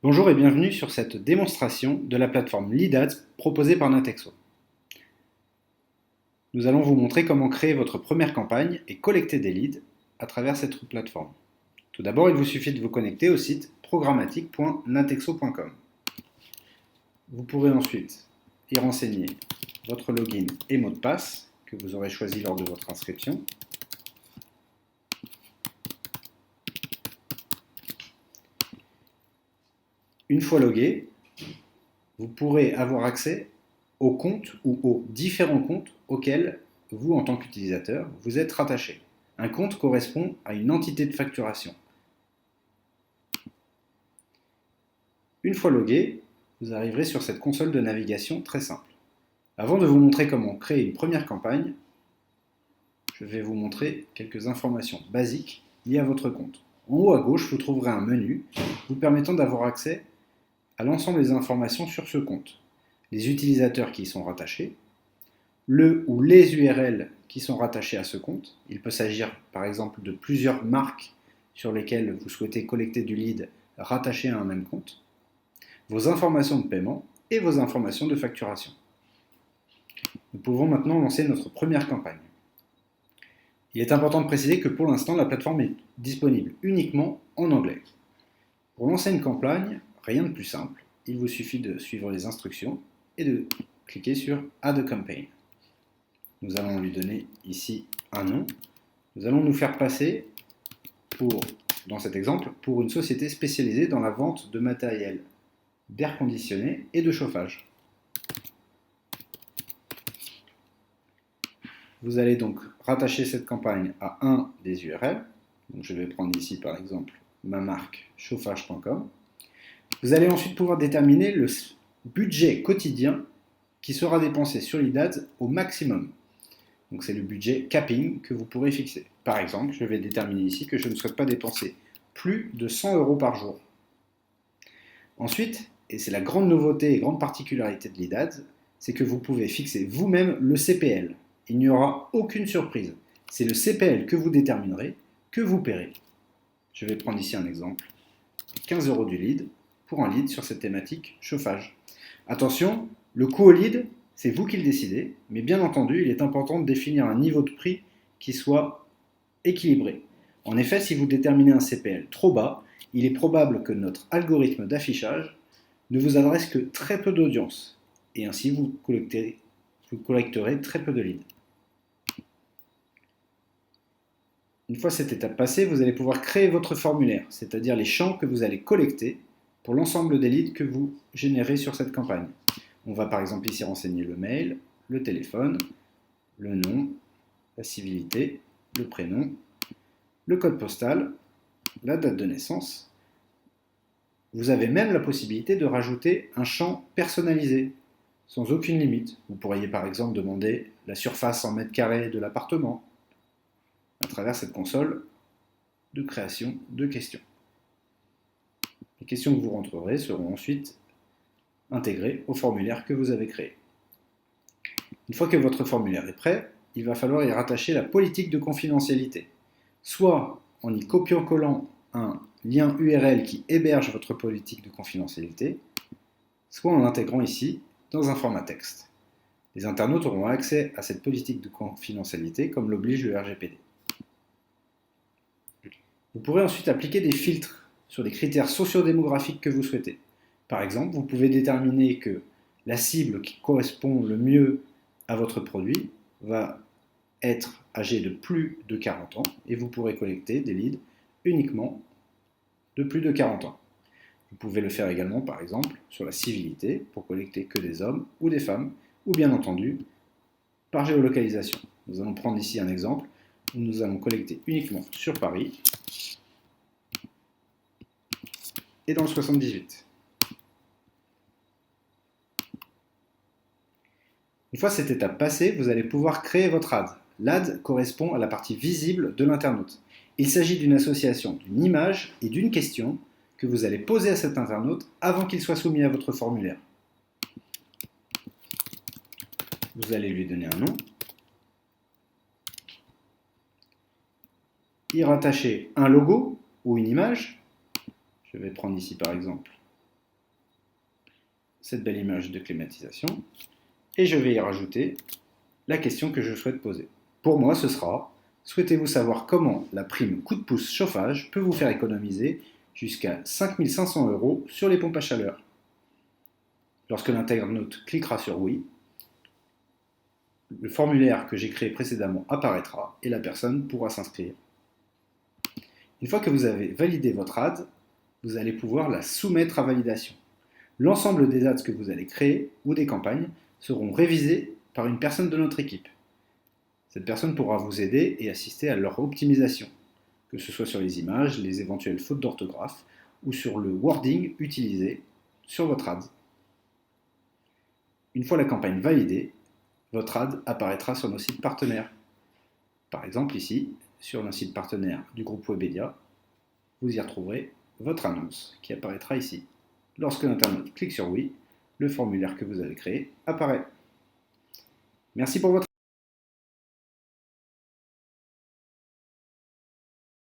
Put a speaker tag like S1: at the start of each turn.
S1: Bonjour et bienvenue sur cette démonstration de la plateforme Lead Ads proposée par Natexo. Nous allons vous montrer comment créer votre première campagne et collecter des leads à travers cette plateforme. Tout d'abord, il vous suffit de vous connecter au site programmatique.natexo.com. Vous pourrez ensuite y renseigner votre login et mot de passe que vous aurez choisi lors de votre inscription. Une fois logué, vous pourrez avoir accès aux comptes ou aux différents comptes auxquels vous, en tant qu'utilisateur, vous êtes rattaché. Un compte correspond à une entité de facturation. Une fois logué, vous arriverez sur cette console de navigation très simple. Avant de vous montrer comment créer une première campagne, je vais vous montrer quelques informations basiques liées à votre compte. En haut à gauche, vous trouverez un menu vous permettant d'avoir accès à l'ensemble des informations sur ce compte. Les utilisateurs qui y sont rattachés, le ou les URL qui sont rattachés à ce compte. Il peut s'agir par exemple de plusieurs marques sur lesquelles vous souhaitez collecter du lead rattaché à un même compte, vos informations de paiement et vos informations de facturation. Nous pouvons maintenant lancer notre première campagne. Il est important de préciser que pour l'instant, la plateforme est disponible uniquement en anglais. Pour lancer une campagne, rien de plus simple. Il vous suffit de suivre les instructions et de cliquer sur Add a Campaign. Nous allons lui donner ici un nom. Nous allons nous faire passer dans cet exemple, pour une société spécialisée dans la vente de matériel d'air conditionné et de chauffage. Vous allez donc rattacher cette campagne à un des URL. Donc je vais prendre ici par exemple ma marque chauffage.com. Vous allez ensuite pouvoir déterminer le budget quotidien qui sera dépensé sur Lead Ads au maximum. Donc c'est le budget capping que vous pourrez fixer. Par exemple, je vais déterminer ici que je ne souhaite pas dépenser plus de 100 € par jour. Ensuite, et c'est la grande nouveauté et grande particularité de Lead Ads, c'est que vous pouvez fixer vous-même le CPL. Il n'y aura aucune surprise. C'est le CPL que vous déterminerez, que vous paierez. Je vais prendre ici un exemple. 15 € du lead pour un lead sur cette thématique chauffage. Attention, le coût au lead, c'est vous qui le décidez, mais bien entendu, il est important de définir un niveau de prix qui soit équilibré. En effet, si vous déterminez un CPL trop bas, il est probable que notre algorithme d'affichage ne vous adresse que très peu d'audience, et ainsi vous collecterez très peu de leads. Une fois cette étape passée, vous allez pouvoir créer votre formulaire, c'est-à-dire les champs que vous allez collecter pour l'ensemble des leads que vous générez sur cette campagne. On va par exemple ici renseigner le mail, le téléphone, le nom, la civilité, le prénom, le code postal, la date de naissance. Vous avez même la possibilité de rajouter un champ personnalisé, sans aucune limite. Vous pourriez par exemple demander la surface en mètres carrés de l'appartement à travers cette console de création de questions. Les questions que vous rentrerez seront ensuite intégrées au formulaire que vous avez créé. Une fois que votre formulaire est prêt, il va falloir y rattacher la politique de confidentialité, soit en y copiant-collant un lien URL qui héberge votre politique de confidentialité, soit en l'intégrant ici dans un format texte. Les internautes auront accès à cette politique de confidentialité comme l'oblige le RGPD. Vous pourrez ensuite appliquer des filtres sur les critères sociodémographiques que vous souhaitez. Par exemple, vous pouvez déterminer que la cible qui correspond le mieux à votre produit va être âgée de plus de 40 ans et vous pourrez collecter des leads uniquement de plus de 40 ans. Vous pouvez le faire également, par exemple, sur la civilité pour collecter que des hommes ou des femmes, ou bien entendu, par géolocalisation. Nous allons prendre ici un exemple où nous allons collecter uniquement sur Paris et dans le 78. Une fois cette étape passée, vous allez pouvoir créer votre ad. L'ad correspond à la partie visible de l'internaute. Il s'agit d'une association d'une image et d'une question que vous allez poser à cet internaute avant qu'il soit soumis à votre formulaire. Vous allez lui donner un nom, y rattacher un logo ou une image. Je vais prendre ici par exemple cette belle image de climatisation et je vais y rajouter la question que je souhaite poser. Pour moi, ce sera: souhaitez-vous savoir comment la prime coup de pouce chauffage peut vous faire économiser jusqu'à 5 500 € sur les pompes à chaleur? Lorsque l'internaute cliquera sur oui, le formulaire que j'ai créé précédemment apparaîtra et la personne pourra s'inscrire. Une fois que vous avez validé votre ad, vous allez pouvoir la soumettre à validation. L'ensemble des ads que vous allez créer ou des campagnes seront révisés par une personne de notre équipe. Cette personne pourra vous aider et assister à leur optimisation, que ce soit sur les images, les éventuelles fautes d'orthographe ou sur le wording utilisé sur votre ad. Une fois la campagne validée, votre ad apparaîtra sur nos sites partenaires. Par exemple ici, sur un site partenaire du groupe Webedia, vous y retrouverez votre annonce qui apparaîtra ici. Lorsque l'internaute clique sur oui, le formulaire que vous avez créé apparaît. Merci pour votre